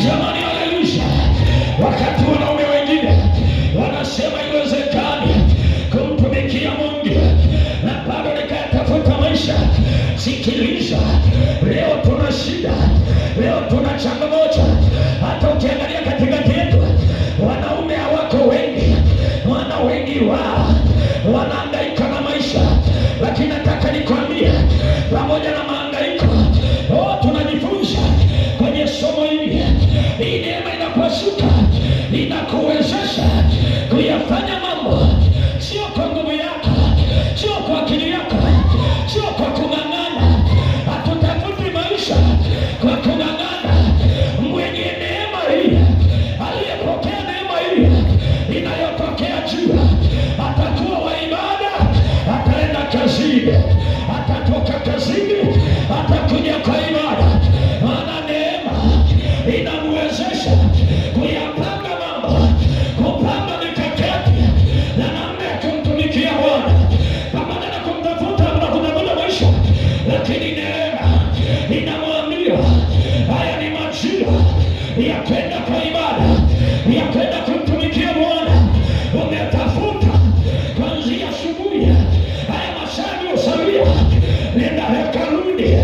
Jamani, haleluya. Wakati wanaume wengine wanasema iwezekani kumtumikia Mungu na bado nikatafuta maisha, sikiliza, leo tuna shida, leo tuna changamoto. Hata ukiangalia katikati yetu wanaume hawako wengi, wana wengi wao wanahangaika na maisha, lakini nataka nikwambie, pamoja na mahangaiko tunajifunza kwenye somo hili. Hii neema inaposhuka inakuwezesha kuyafanya mambo, sio kwa nguvu yako, sio kwa akili yako, sio kwa kung'ang'ana. Hatutafuti maisha kwa kung'ang'ana. Mwenye neema hii, aliyepokea neema hii inayotokea juu, atakuwa wa ibada, ataenda kazini, atatoka kazini, atakuja kwa ibada. Maana neema inamwezesha kuyapanga mambo, kupanga mikakati na namna ya kumtumikia Bwana, pamoja na kumtafuta na kutafuta maisha. Lakini neema inamwambia haya ni majira ya kwenda kwa ibada, ya kwenda kumtumikia Bwana. Umetafuta kuanzia asubuhi, haya masaa usalia, nenda hekaluni,